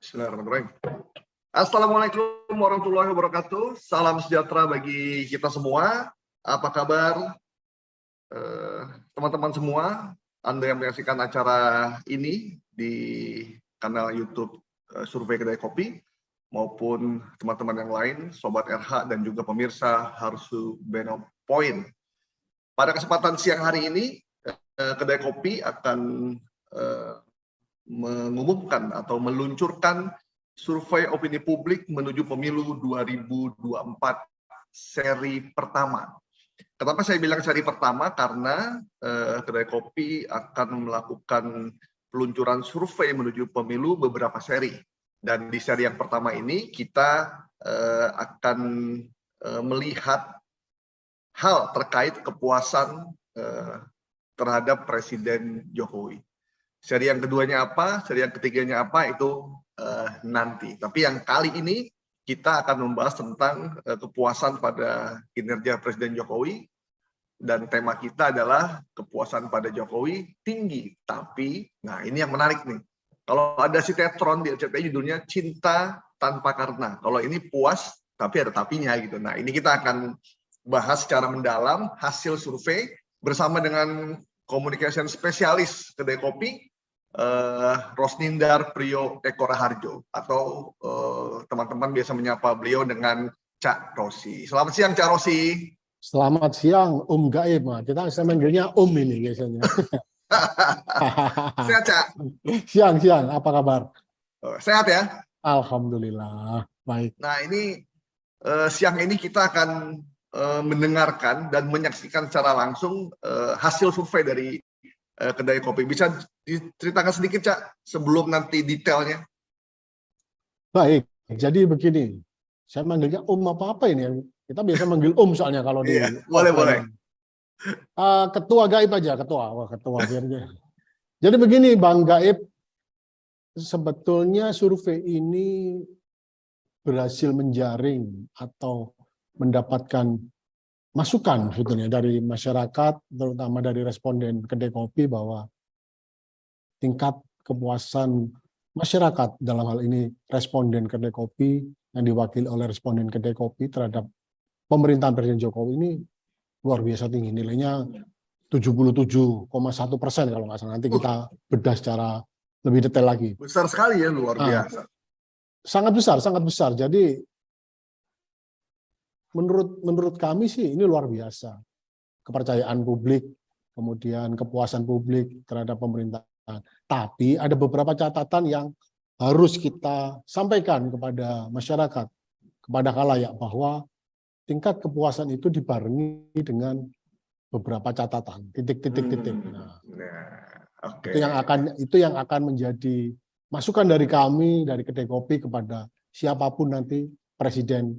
Bismillahirrahmanirrahim. Assalamualaikum warahmatullahi wabarakatuh. Salam sejahtera bagi kita semua. Apa kabar teman-teman semua? Anda yang menyaksikan acara ini di kanal YouTube Survei Kedai Kopi, maupun teman-teman yang lain, Sobat RH dan juga pemirsa Harsu Beno Point. Pada kesempatan siang hari ini, Kedai Kopi akan mengumumkan atau meluncurkan survei opini publik menuju pemilu 2024 seri pertama. Kenapa saya bilang seri pertama? Karena Kedai Kopi akan melakukan peluncuran survei menuju pemilu beberapa seri. Dan di seri yang pertama ini kita akan melihat hal terkait kepuasan terhadap Presiden Jokowi. Seri yang keduanya apa, seri yang ketiganya apa, itu nanti. Tapi yang kali ini kita akan membahas tentang kepuasan pada kinerja Presiden Jokowi. Dan tema kita adalah kepuasan pada Jokowi tinggi. Tapi, nah ini yang menarik nih. Kalau ada sinetron di RCTI judulnya Cinta Tanpa Karena. Kalau ini puas, tapi ada tapinya gitu. Nah ini kita akan bahas secara mendalam hasil survei bersama dengan communication spesialis Kedai Kopi, Rosnindar Priyo Eko Raharjo, atau teman-teman biasa menyapa beliau dengan Cak Rosi. Selamat siang Cak Rosi. Selamat siang Gaib. Kita manggilnya ini biasanya. Sehat Cak? Siang, apa kabar? Sehat ya? Alhamdulillah, baik. Nah ini siang ini kita akan mendengarkan dan menyaksikan secara langsung hasil survei dari Kedai Kopi. Bisa diceritakan sedikit Cak sebelum nanti detailnya? Baik, jadi begini. Saya manggilnya apa ini? Kita biasa manggil soalnya kalau di boleh. Ketua Gaib aja, ketua biar dia. Jadi begini Bang Gaib, sebetulnya survei ini berhasil menjaring atau mendapatkan masukan sebetulnya dari masyarakat, terutama dari responden Kedai Kopi, bahwa tingkat kepuasan masyarakat dalam hal ini responden Kedai Kopi yang diwakili oleh responden Kedai Kopi terhadap pemerintahan Presiden Jokowi ini luar biasa tinggi, nilainya 77,1% kalau nggak salah. Nanti kita bedah secara lebih detail lagi. Besar sekali ya, luar biasa. Sangat besar. Jadi menurut kami sih ini luar biasa. Kepercayaan publik, kemudian kepuasan publik terhadap pemerintahan. Tapi ada beberapa catatan yang harus kita sampaikan kepada masyarakat, kepada khalayak, bahwa tingkat kepuasan itu dibarengi dengan beberapa catatan, titik. Nah, okay. Itu yang akan menjadi masukan dari kami, dari Kedai Kopi, kepada siapapun nanti presiden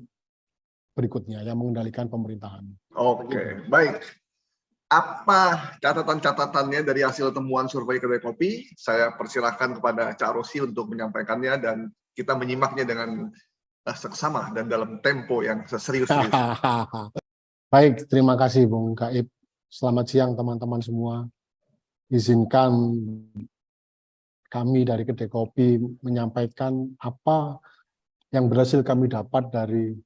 berikutnya yang mengendalikan pemerintahan. Oke, baik. Apa catatan-catatannya dari hasil temuan survei Kedai Kopi? Saya persilahkan kepada Cak Rosi untuk menyampaikannya dan kita menyimaknya dengan seksama dan dalam tempo yang serius-serius. Baik, terima kasih Bung Gaib. Selamat siang teman-teman semua. Izinkan kami dari Kedai Kopi menyampaikan apa yang berhasil kami dapat dari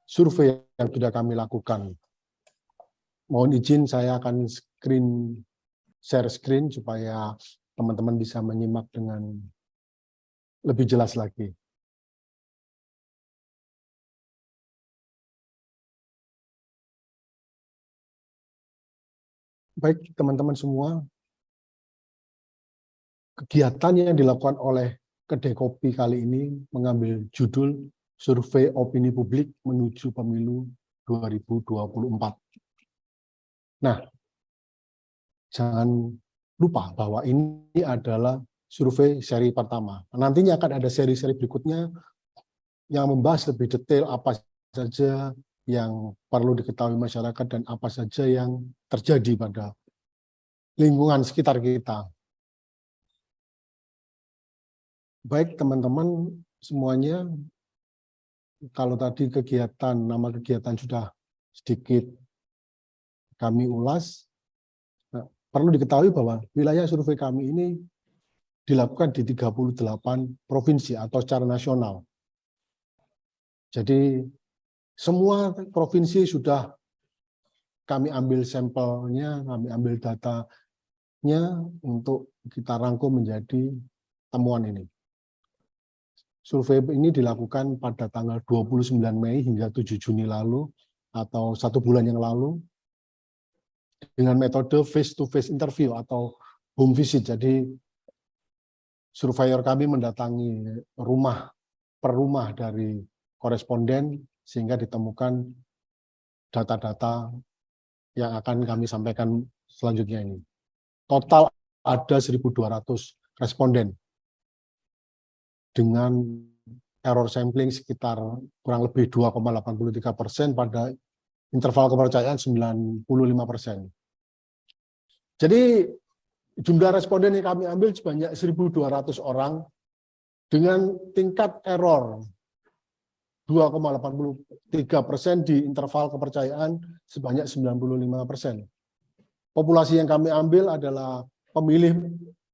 survei yang sudah kami lakukan. Mohon izin saya akan share screen supaya teman-teman bisa menyimak dengan lebih jelas lagi. Baik teman-teman semua, kegiatan yang dilakukan oleh Kedai Kopi kali ini mengambil judul Survei Opini Publik menuju Pemilu 2024. Nah, jangan lupa bahwa ini adalah survei seri pertama. Nantinya akan ada seri-seri berikutnya yang membahas lebih detail apa saja yang perlu diketahui masyarakat dan apa saja yang terjadi pada lingkungan sekitar kita. Baik teman-teman semuanya, kalau tadi nama kegiatan sudah sedikit kami ulas, perlu diketahui bahwa wilayah survei kami ini dilakukan di 38 provinsi atau secara nasional. Jadi semua provinsi sudah kami ambil sampelnya, kami ambil datanya untuk kita rangkum menjadi temuan ini. Survei ini dilakukan pada tanggal 29 Mei hingga 7 Juni lalu atau 1 bulan yang lalu dengan metode face-to-face interview atau home visit. Jadi surveyor kami mendatangi rumah per rumah dari koresponden sehingga ditemukan data-data yang akan kami sampaikan selanjutnya ini. Total ada 1.200 responden dengan error sampling sekitar kurang lebih 2,83% pada interval kepercayaan 95%. Jadi jumlah responden yang kami ambil sebanyak 1.200 orang dengan tingkat error 2,83% di interval kepercayaan sebanyak 95%. Populasi yang kami ambil adalah pemilih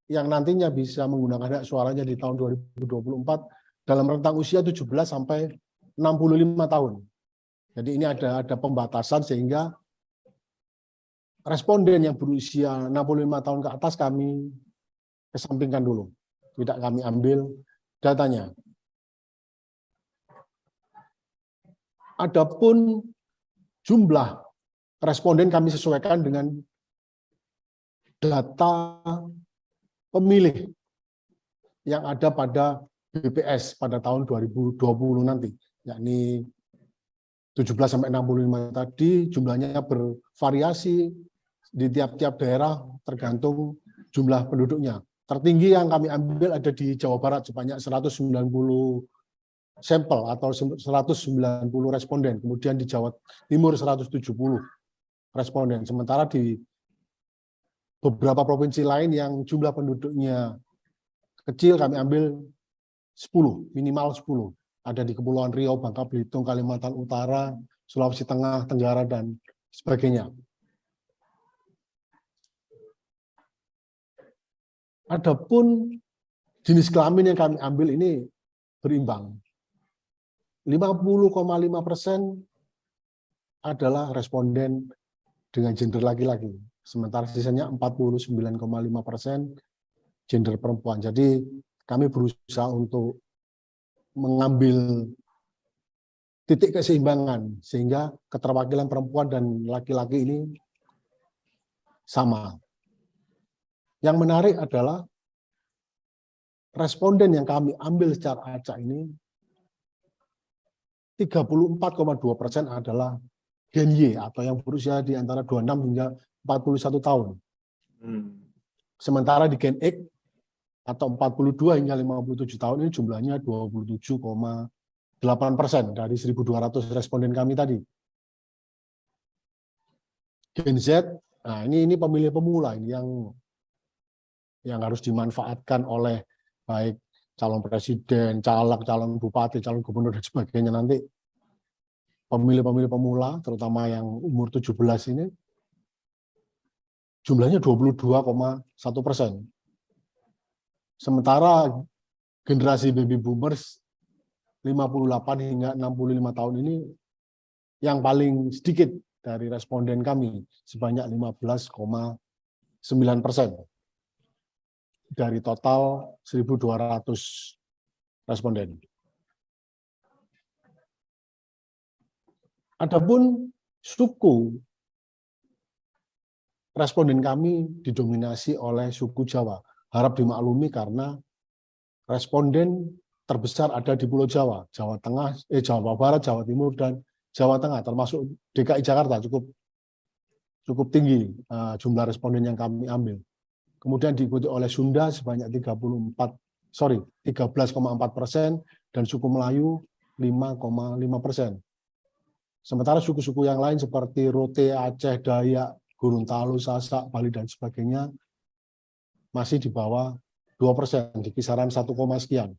yang nantinya bisa menggunakan hak suaranya di tahun 2024 dalam rentang usia 17 sampai 65 tahun. Jadi ini ada pembatasan sehingga responden yang berusia 65 tahun ke atas kami kesampingkan dulu. Tidak kami ambil datanya. Adapun jumlah responden kami sesuaikan dengan data pemilih yang ada pada BPS pada tahun 2020 nanti, yakni 17 sampai 65 tadi jumlahnya bervariasi di tiap-tiap daerah tergantung jumlah penduduknya. Tertinggi yang kami ambil ada di Jawa Barat sebanyak 190 sampel atau 190 responden, kemudian di Jawa Timur 170 responden. Sementara di beberapa provinsi lain yang jumlah penduduknya kecil kami ambil 10, minimal 10. Ada di Kepulauan Riau, Bangka Belitung, Kalimantan Utara, Sulawesi Tengah, Tenggara, dan sebagainya. Adapun jenis kelamin yang kami ambil ini berimbang. 50,5% adalah responden dengan gender laki-laki, sementara sisanya 49,5% gender perempuan. Jadi kami berusaha untuk mengambil titik keseimbangan sehingga keterwakilan perempuan dan laki-laki ini sama. Yang menarik adalah responden yang kami ambil secara acak ini 34,2% adalah Gen Y atau yang berusia di antara 26 hingga 41 tahun. Sementara di Gen X atau 42 hingga 57 tahun ini jumlahnya 27,8% dari 1.200 responden kami tadi. Gen Z, nah ini pemilih pemula ini yang harus dimanfaatkan oleh baik calon presiden, caleg, calon bupati, calon gubernur, dan sebagainya nanti. Pemilih-pemilih pemula, terutama yang umur 17 ini, jumlahnya 22,1%. Sementara generasi baby boomers 58 hingga 65 tahun ini yang paling sedikit dari responden kami, sebanyak 15,9% dari total 1.200 responden. Adapun suku, responden kami didominasi oleh suku Jawa. Harap dimaklumi karena responden terbesar ada di Pulau Jawa, Jawa Tengah, Jawa Barat, Jawa Timur, dan Jawa Tengah, termasuk DKI Jakarta cukup tinggi jumlah responden yang kami ambil. Kemudian diikuti oleh Sunda sebanyak 13,4% dan suku Melayu 5,5%. Sementara suku-suku yang lain seperti Rote, Aceh, Dayak, Gorontalo, Sasak, Bali, dan sebagainya masih di bawah 2%, di kisaran 1, sekian.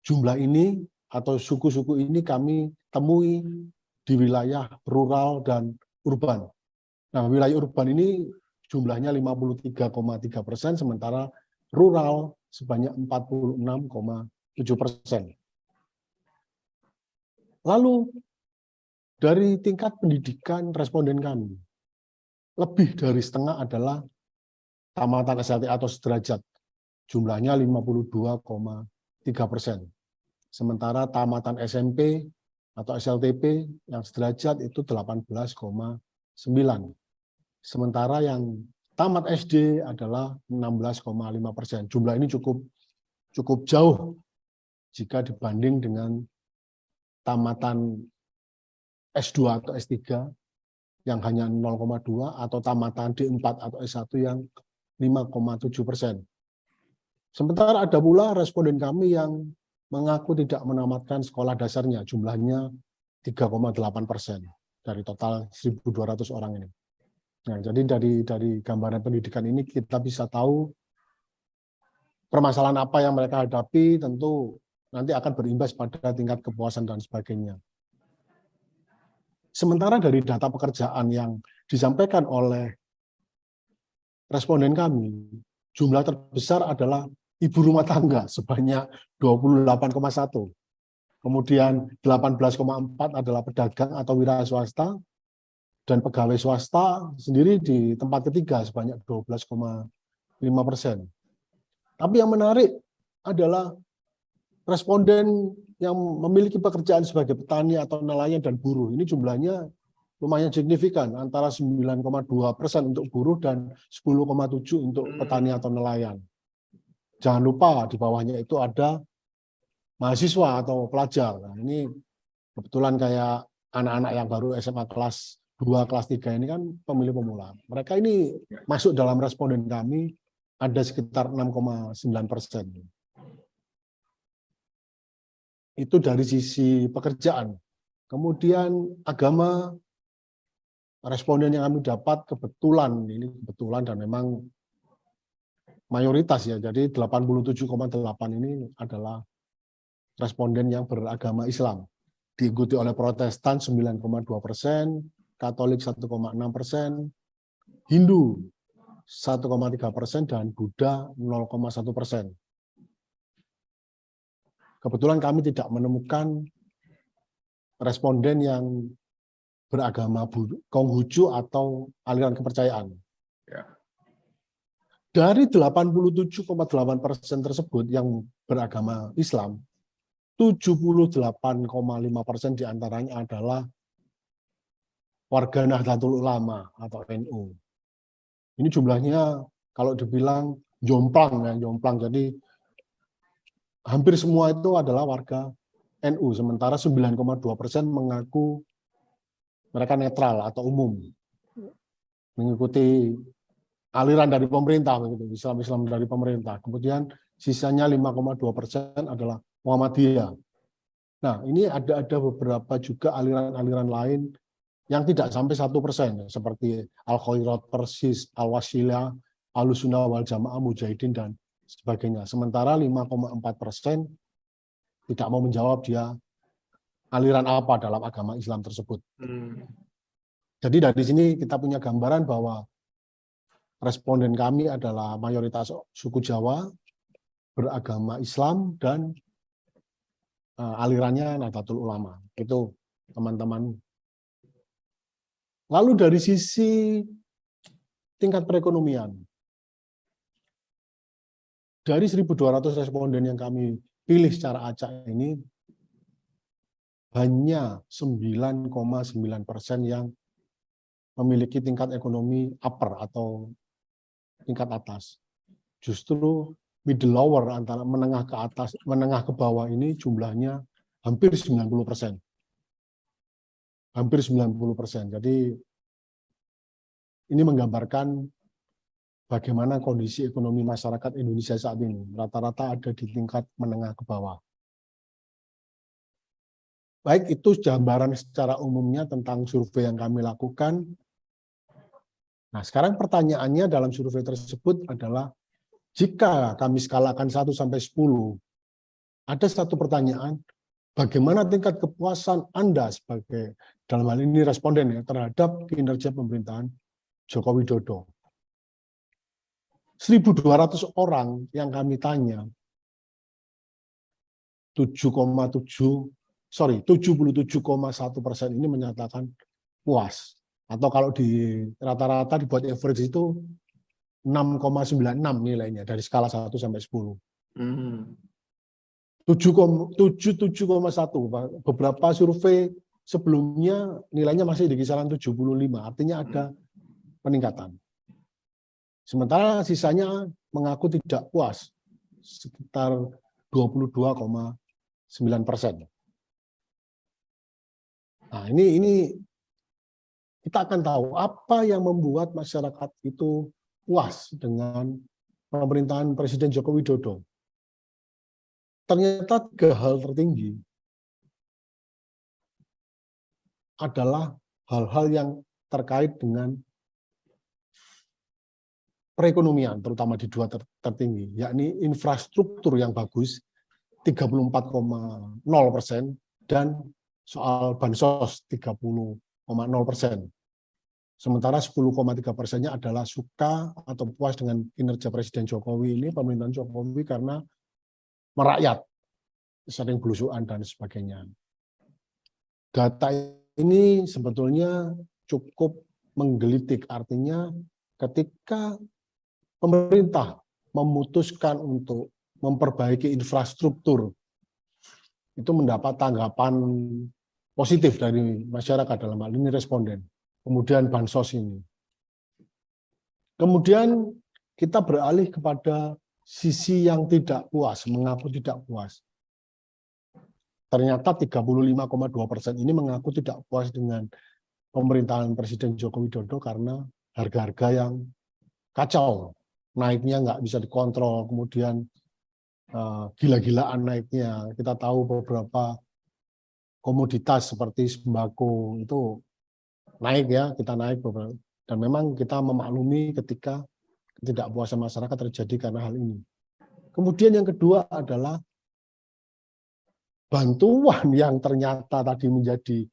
Jumlah ini atau suku-suku ini kami temui di wilayah rural dan urban. Nah, wilayah urban ini jumlahnya 53,3%, sementara rural sebanyak 46,7%. Lalu dari tingkat pendidikan responden kami, lebih dari setengah adalah tamatan SLT atau sederajat, jumlahnya 52,3%. Sementara tamatan SMP atau SLTP yang sederajat itu 18,9%. Sementara yang tamat SD adalah 16,5%. Jumlah ini cukup jauh jika dibanding dengan tamatan S2 atau S3 yang hanya 0,2 atau tamatan D4 atau S1 yang 5,7%. Sementara ada pula responden kami yang mengaku tidak menamatkan sekolah dasarnya, jumlahnya 3,8% dari total 1.200 orang ini. Nah, jadi dari gambaran pendidikan ini kita bisa tahu permasalahan apa yang mereka hadapi, tentu nanti akan berimbas pada tingkat kepuasan dan sebagainya. Sementara dari data pekerjaan yang disampaikan oleh responden kami, jumlah terbesar adalah ibu rumah tangga sebanyak 28,1. Kemudian 18,4 adalah pedagang atau wira swasta, dan pegawai swasta sendiri di tempat ketiga sebanyak 12,5%. Tapi yang menarik adalah responden yang memiliki pekerjaan sebagai petani atau nelayan dan buruh. Ini jumlahnya lumayan signifikan, antara 9,2% untuk buruh dan 10,7% untuk petani atau nelayan. Jangan lupa di bawahnya itu ada mahasiswa atau pelajar. Nah, ini kebetulan kayak anak-anak yang baru SMA kelas 2, kelas 3 ini kan pemilih pemula. Mereka ini masuk dalam responden kami ada sekitar 6,9%. Itu dari sisi pekerjaan. Kemudian agama, responden yang kami dapat kebetulan dan memang mayoritas ya. Jadi 87,8 ini adalah responden yang beragama Islam. Diikuti oleh Protestan 9,2%, Katolik 1,6%, Hindu 1,3%, dan Buddha 0,1%. Kebetulan kami tidak menemukan responden yang beragama Konghucu atau aliran kepercayaan. Ya. Dari 87,8% tersebut yang beragama Islam, 78,5% diantaranya adalah warga Nahdlatul Ulama atau NU. Ini jumlahnya kalau dibilang jomplang. Jadi hampir semua itu adalah warga NU, sementara 9,2% mengaku mereka netral atau umum, mengikuti aliran dari pemerintah, Islam dari pemerintah. Kemudian sisanya 5,2% adalah Muhammadiyah. Nah, ini ada beberapa juga aliran-aliran lain yang tidak sampai 1%, seperti Al-Khairat, Persis, Al-Wasilah, Ahlussunnah wal Jamaah, Mujahidin, dan sebagainya. Sementara 5,4% tidak mau menjawab dia aliran apa dalam agama Islam tersebut. Jadi dari sini kita punya gambaran bahwa responden kami adalah mayoritas suku Jawa, beragama Islam, dan alirannya Nahdlatul Ulama. Itu teman-teman. Lalu dari sisi tingkat perekonomian, dari 1.200 responden yang kami pilih secara acak ini, hanya 9,9% yang memiliki tingkat ekonomi upper atau tingkat atas. Justru middle lower, antara menengah ke atas, menengah ke bawah ini jumlahnya hampir 90%. Hampir 90%. Jadi ini menggambarkan bagaimana kondisi ekonomi masyarakat Indonesia saat ini. Rata-rata ada di tingkat menengah ke bawah. Baik, itu gambaran secara umumnya tentang survei yang kami lakukan. Nah, sekarang pertanyaannya dalam survei tersebut adalah, jika kami skalakan 1 sampai 10, ada satu pertanyaan, bagaimana tingkat kepuasan Anda sebagai, dalam hal ini responden ya, terhadap kinerja pemerintahan Joko Widodo. 1.200 orang yang kami tanya, 77,1% ini menyatakan puas. Atau kalau di rata-rata dibuat average itu 6,96 nilainya dari skala 1 sampai 10. 77,1. Beberapa survei sebelumnya nilainya masih di kisaran 75, artinya ada peningkatan. Sementara sisanya mengaku tidak puas, sekitar 22,9%. Nah, ini kita akan tahu apa yang membuat masyarakat itu puas dengan pemerintahan Presiden Joko Widodo. Ternyata 3 hal tertinggi adalah hal-hal yang terkait dengan perekonomian, terutama di 2 tertinggi, yakni infrastruktur yang bagus, 34,0%, dan soal bansos 30,0%. Sementara 10,3%-nya adalah suka atau puas dengan kinerja Presiden Jokowi ini, pemerintahan Jokowi karena merakyat, sering belusukan dan sebagainya. Data ini sebetulnya cukup menggelitik, artinya ketika pemerintah memutuskan untuk memperbaiki infrastruktur, itu mendapat tanggapan positif dari masyarakat, dalam hal ini responden. Kemudian bansos ini. Kemudian kita beralih kepada sisi yang tidak puas, mengaku tidak puas. Ternyata 35,2% ini mengaku tidak puas dengan pemerintahan Presiden Joko Widodo karena harga-harga yang kacau, naiknya nggak bisa dikontrol, kemudian gila-gilaan naiknya. Kita tahu beberapa komoditas seperti sembako itu naik ya, kita naik beberapa. Dan memang kita memaklumi ketika ketidakpuasan masyarakat terjadi karena hal ini. Kemudian yang kedua adalah bantuan yang ternyata tadi menjadi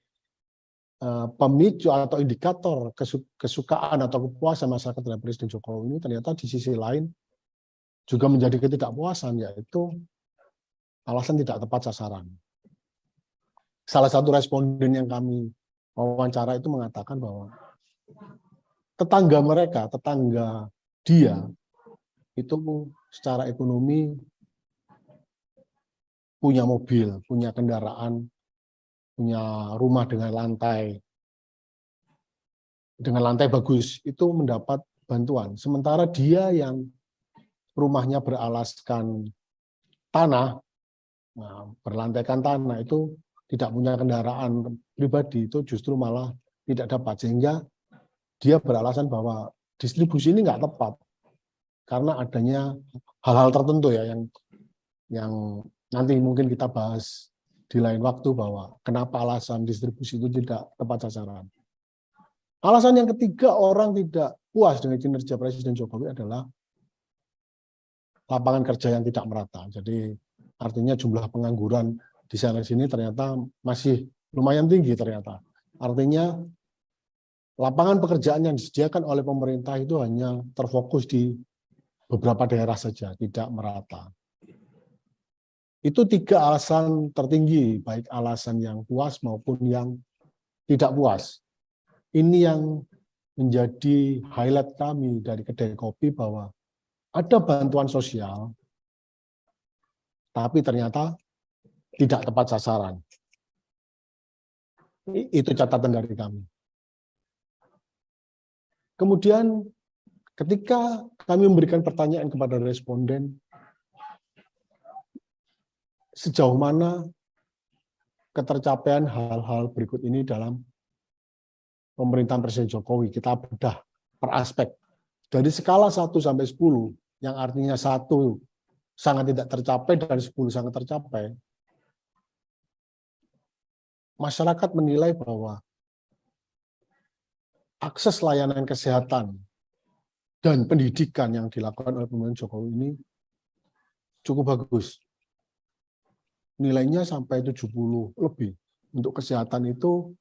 pemicu atau indikator kesukaan atau kepuasan masyarakat terhadap Presiden Jokowi ini, ternyata di sisi lain juga menjadi ketidakpuasan, yaitu alasan tidak tepat sasaran. Salah satu responden yang kami wawancara itu mengatakan bahwa tetangga mereka, tetangga dia, itu secara ekonomi punya mobil, punya kendaraan, punya rumah dengan lantai bagus, itu mendapat bantuan. Sementara dia yang rumahnya beralaskan tanah, berlantaikan tanah, itu tidak punya kendaraan pribadi, itu justru malah tidak dapat. Sehingga dia beralasan bahwa distribusi ini nggak tepat karena adanya hal-hal tertentu ya yang nanti mungkin kita bahas di lain waktu, bahwa kenapa alasan distribusi itu tidak tepat sasaran. Alasan yang ketiga orang tidak puas dengan kinerja Presiden Jokowi adalah lapangan kerja yang tidak merata. Jadi artinya jumlah pengangguran di sana sini ternyata masih lumayan tinggi ternyata. Artinya lapangan pekerjaan yang disediakan oleh pemerintah itu hanya terfokus di beberapa daerah saja, tidak merata. Itu 3 alasan tertinggi, baik alasan yang puas maupun yang tidak puas. Ini yang menjadi highlight kami dari Kedai Kopi, bahwa ada bantuan sosial, tapi ternyata tidak tepat sasaran. Itu catatan dari kami. Kemudian ketika kami memberikan pertanyaan kepada responden, sejauh mana ketercapaian hal-hal berikut ini dalam pemerintahan Presiden Jokowi, kita bedah per aspek. Dari skala 1 sampai 10, yang artinya 1 sangat tidak tercapai dan 10 sangat tercapai, masyarakat menilai bahwa akses layanan kesehatan dan pendidikan yang dilakukan oleh pemerintahan Jokowi ini cukup bagus. Nilainya sampai 70 lebih. Untuk kesehatan itu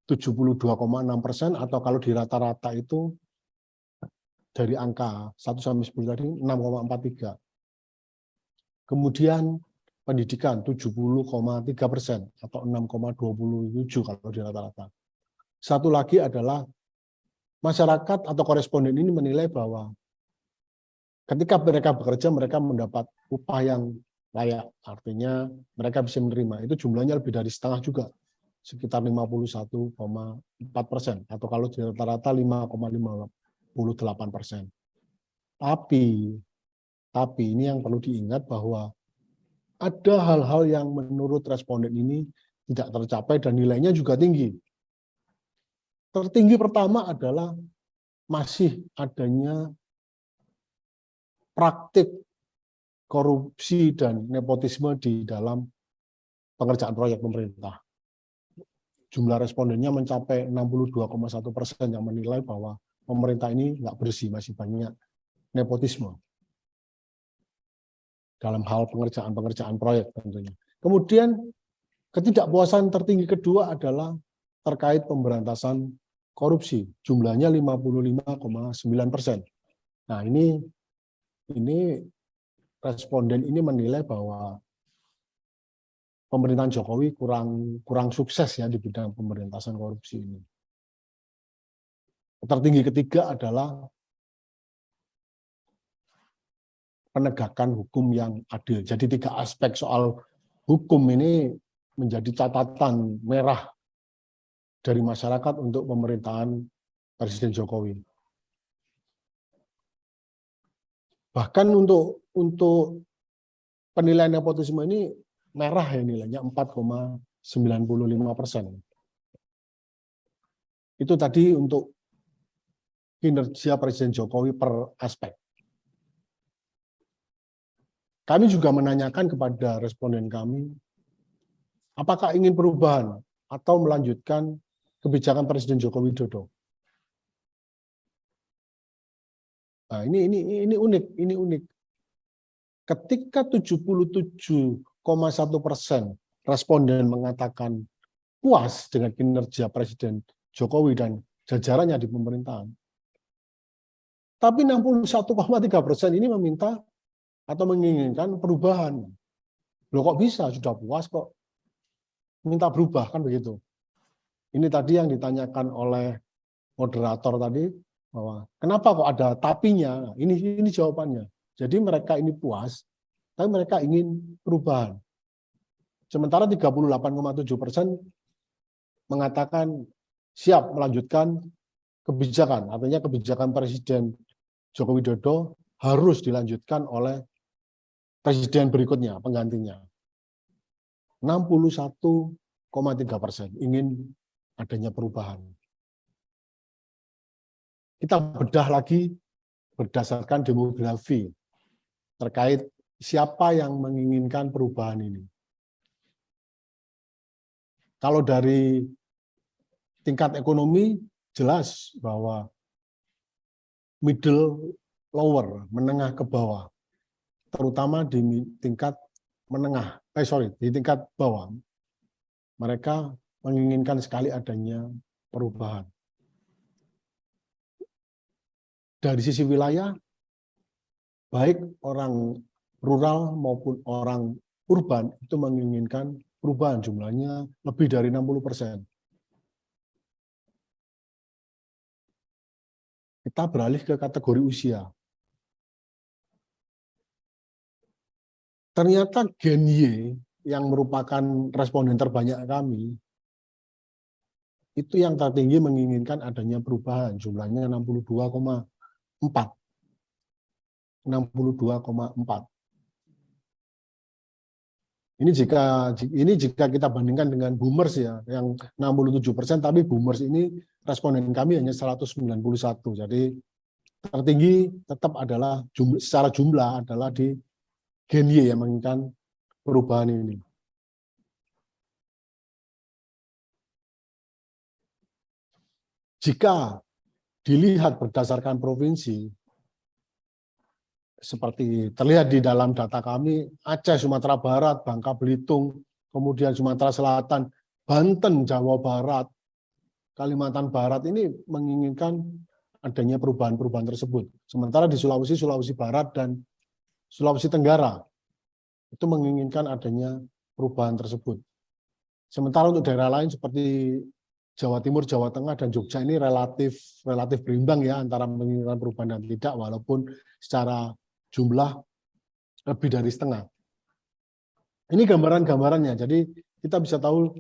72,6%, atau kalau di rata-rata itu dari angka 1 sampai 10 tadi 6,43. Kemudian pendidikan 70,3% atau 6,27 kalau di rata-rata. Satu lagi adalah masyarakat atau koresponden ini menilai bahwa ketika mereka bekerja, mereka mendapat upah yang layak. Artinya mereka bisa menerima. Itu jumlahnya lebih dari setengah juga, sekitar 51,4%. Atau kalau di rata-rata 5,58%. Tapi ini yang perlu diingat bahwa ada hal-hal yang menurut responden ini tidak tercapai dan nilainya juga tinggi. Tertinggi pertama adalah masih adanya praktik korupsi dan nepotisme di dalam pengerjaan proyek pemerintah. Jumlah respondennya mencapai 62,1% yang menilai bahwa pemerintah ini nggak bersih, masih banyak nepotisme dalam hal pengerjaan proyek tentunya. Kemudian ketidakpuasan tertinggi kedua adalah terkait pemberantasan korupsi, jumlahnya 55,9%. Nah, ini responden ini menilai bahwa pemerintahan Jokowi kurang sukses ya di bidang pemberantasan korupsi ini. Tertinggi ketiga adalah penegakan hukum yang adil. Jadi 3 aspek soal hukum ini menjadi catatan merah dari masyarakat untuk pemerintahan Presiden Jokowi. Bahkan untuk penilaian nepotisme ini merah ya nilainya 4,95%. Itu tadi untuk kinerja Presiden Jokowi per aspek. Kami juga menanyakan kepada responden kami, apakah ingin perubahan atau melanjutkan kebijakan Presiden Joko Widodo. Nah, ini unik. Ketika 77,1% responden mengatakan puas dengan kinerja Presiden Jokowi dan jajarannya di pemerintahan, tapi 61,3% ini meminta atau menginginkan perubahan. Loh kok bisa? Sudah puas kok minta berubah, kan begitu. Ini tadi yang ditanyakan oleh moderator tadi, bahwa kenapa kok ada tapinya? Ini jawabannya. Jadi mereka ini puas, tapi mereka ingin perubahan. Sementara 38,7% mengatakan siap melanjutkan kebijakan. Artinya kebijakan Presiden Joko Widodo harus dilanjutkan oleh presiden berikutnya, penggantinya. 61,3% ingin adanya perubahan. Kita bedah lagi berdasarkan demografi terkait siapa yang menginginkan perubahan ini. Kalau dari tingkat ekonomi, jelas bahwa middle lower, menengah ke bawah, terutama di tingkat di tingkat bawah, mereka menginginkan sekali adanya perubahan. Dari sisi wilayah, baik orang rural maupun orang urban itu menginginkan perubahan, jumlahnya lebih dari 60%. Kita beralih ke kategori usia. Ternyata Gen Y yang merupakan responden terbanyak kami, itu yang tertinggi menginginkan adanya perubahan, jumlahnya 62,4. Ini jika kita bandingkan dengan boomers ya, yang 67%, tapi boomers ini responden kami hanya 191. Jadi tertinggi tetap adalah secara jumlah adalah di Gen Y yang menginginkan perubahan ini. Jika dilihat berdasarkan provinsi, seperti terlihat di dalam data kami, Aceh, Sumatera Barat, Bangka Belitung, kemudian Sumatera Selatan, Banten, Jawa Barat, Kalimantan Barat ini menginginkan adanya perubahan-perubahan tersebut. Sementara di Sulawesi, Sulawesi Barat, dan Sulawesi Tenggara itu menginginkan adanya perubahan tersebut. Sementara untuk daerah lain seperti Jawa Timur, Jawa Tengah, dan Jogja ini relatif berimbang ya antara menginginkan perubahan dan tidak, walaupun secara jumlah lebih dari setengah. Ini gambaran-gambarannya, jadi kita bisa tahu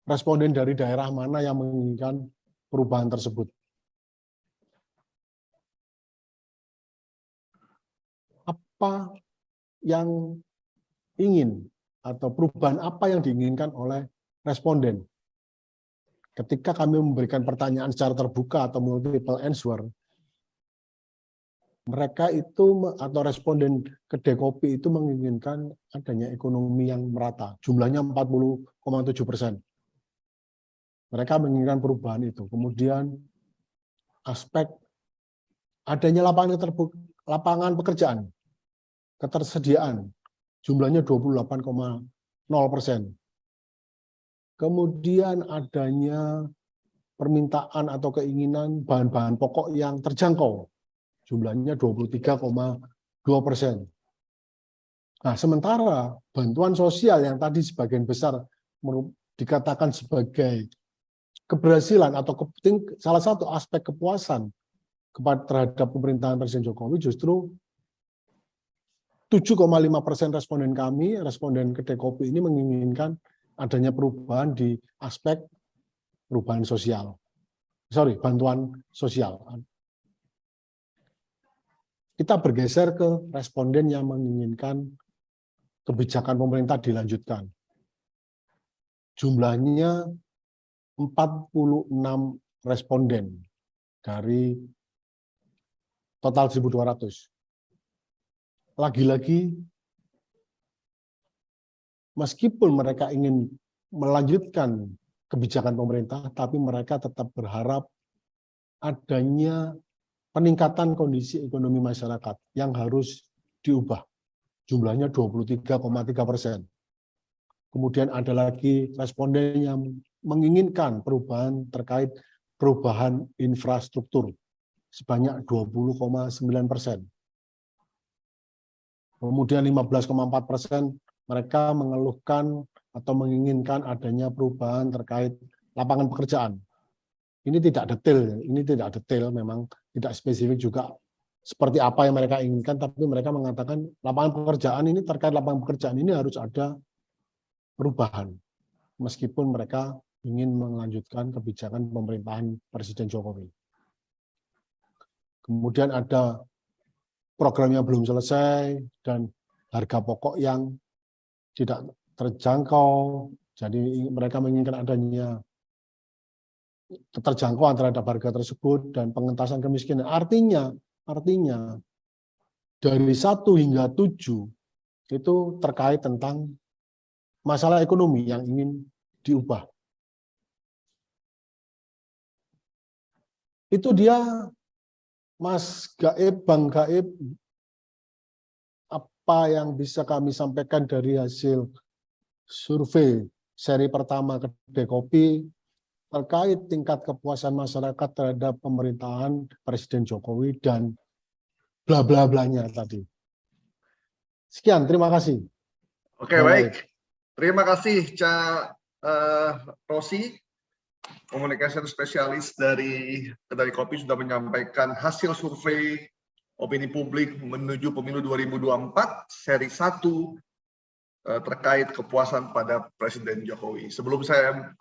responden dari daerah mana yang menginginkan perubahan tersebut. Apa yang ingin atau perubahan apa yang diinginkan oleh responden? Ketika kami memberikan pertanyaan secara terbuka atau multiple answer, mereka itu atau responden kedai kopi itu menginginkan adanya ekonomi yang merata, jumlahnya 40,7%. Mereka menginginkan perubahan itu. Kemudian aspek adanya lapangan pekerjaan, ketersediaan, jumlahnya 28,0%. Kemudian adanya permintaan atau keinginan bahan-bahan pokok yang terjangkau, jumlahnya 23,2%. Nah, sementara bantuan sosial yang tadi sebagian besar dikatakan sebagai keberhasilan atau salah satu aspek kepuasan terhadap pemerintahan Presiden Jokowi, justru 7,5% responden kami, responden kedai kopi ini menginginkan adanya perubahan di aspek perubahan sosial. Bantuan sosial. Kita bergeser ke responden yang menginginkan kebijakan pemerintah dilanjutkan. Jumlahnya 46 responden dari total 1.200. Lagi-lagi, meskipun mereka ingin melanjutkan kebijakan pemerintah, tapi mereka tetap berharap adanya peningkatan kondisi ekonomi masyarakat yang harus diubah. Jumlahnya 23,3%. Kemudian ada lagi responden yang menginginkan perubahan terkait perubahan infrastruktur sebanyak 20,9%. Kemudian 15,4% mereka mengeluhkan atau menginginkan adanya perubahan terkait lapangan pekerjaan. Ini tidak detail, memang tidak spesifik juga seperti apa yang mereka inginkan, tapi mereka mengatakan terkait lapangan pekerjaan ini harus ada perubahan, meskipun mereka ingin melanjutkan kebijakan pemerintahan Presiden Jokowi. Kemudian ada program yang belum selesai dan harga pokok yang tidak terjangkau, jadi mereka menginginkan adanya keterjangkauan terhadap harga tersebut dan pengentasan kemiskinan. Artinya dari 1 hingga 7 itu terkait tentang masalah ekonomi yang ingin diubah. Itu dia, Mas Gaib, Bang Gaib, apa yang bisa kami sampaikan dari hasil survei seri pertama kedai kopi terkait tingkat kepuasan masyarakat terhadap pemerintahan Presiden Jokowi dan bla bla blanya tadi. Sekian, terima kasih. Oke, baik. Terima kasih Cak Rosi, communication spesialis dari kedai kopi, sudah menyampaikan hasil survei opini publik menuju pemilu 2024 seri 1 terkait kepuasan pada Presiden Jokowi. Sebelum saya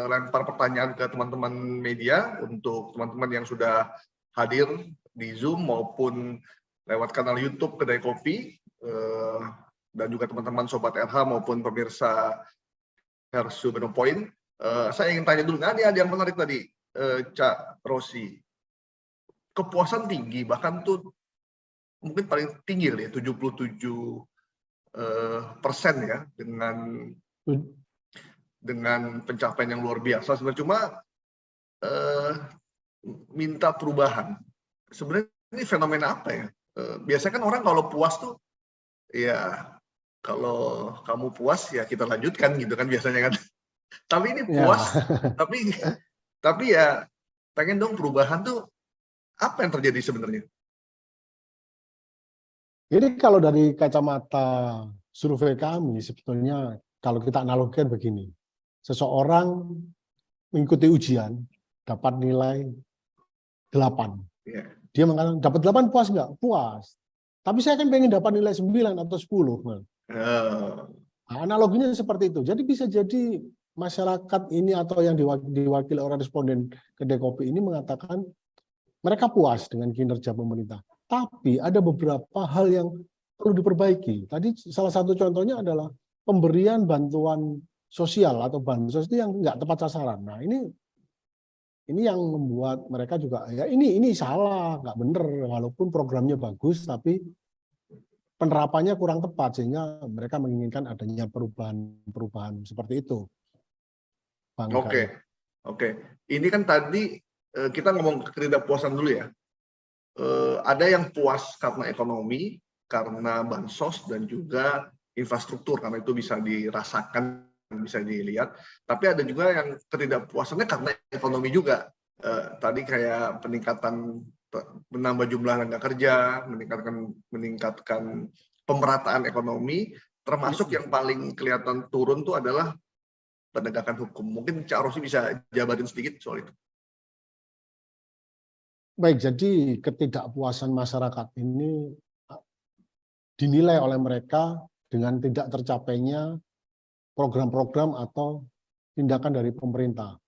lempar pertanyaan ke teman-teman media, untuk teman-teman yang sudah hadir di Zoom maupun lewat kanal YouTube Kedai Kopi, dan juga teman-teman Sobat RH maupun pemirsa Hersu Beno Point, saya ingin tanya dulu, ada yang menarik tadi, Cak Rosi. Kepuasan tinggi, bahkan tuh mungkin paling tinggi ya, 77% ya, dengan pencapaian yang luar biasa. Sebenarnya cuma minta perubahan. Sebenarnya ini fenomena apa ya? Biasanya kan orang kalau puas tuh, ya kalau kamu puas ya kita lanjutkan gitu kan biasanya kan. Tapi ini puas, tapi ya pengen dong perubahan tuh Apa yang terjadi sebenarnya? Jadi kalau dari kacamata survei kami, sebetulnya kalau kita analogikan begini, seseorang mengikuti ujian, dapat nilai 8. Ya. Dia mengatakan, dapat 8 puas nggak? Puas. Tapi saya kan pengen dapat nilai 9 atau 10. Nah, analoginya seperti itu. Jadi bisa jadi masyarakat ini atau yang diwakili oleh responden kedai kopi ini mengatakan mereka puas dengan kinerja pemerintah. Tapi ada beberapa hal yang perlu diperbaiki. Tadi salah satu contohnya adalah pemberian bantuan sosial atau bansos itu yang nggak tepat sasaran. Nah, ini yang membuat mereka juga ya ini salah, nggak benar, walaupun programnya bagus tapi penerapannya kurang tepat sehingga mereka menginginkan adanya perubahan seperti itu. Bang Oke, Gaib. oke. Ini kan tadi kita ngomong ketidakpuasan dulu ya. Ada yang puas karena ekonomi, karena bansos dan juga infrastruktur karena itu bisa dirasakan, bisa dilihat. Tapi ada juga yang ketidakpuasannya karena ekonomi juga. Tadi kayak peningkatan menambah jumlah tenaga kerja, meningkatkan pemerataan ekonomi, termasuk yang paling kelihatan turun tuh adalah penegakan hukum. Mungkin Cak Rosy bisa jabarin sedikit soal itu. Baik, jadi ketidakpuasan masyarakat ini dinilai oleh mereka dengan tidak tercapainya program-program atau tindakan dari pemerintah.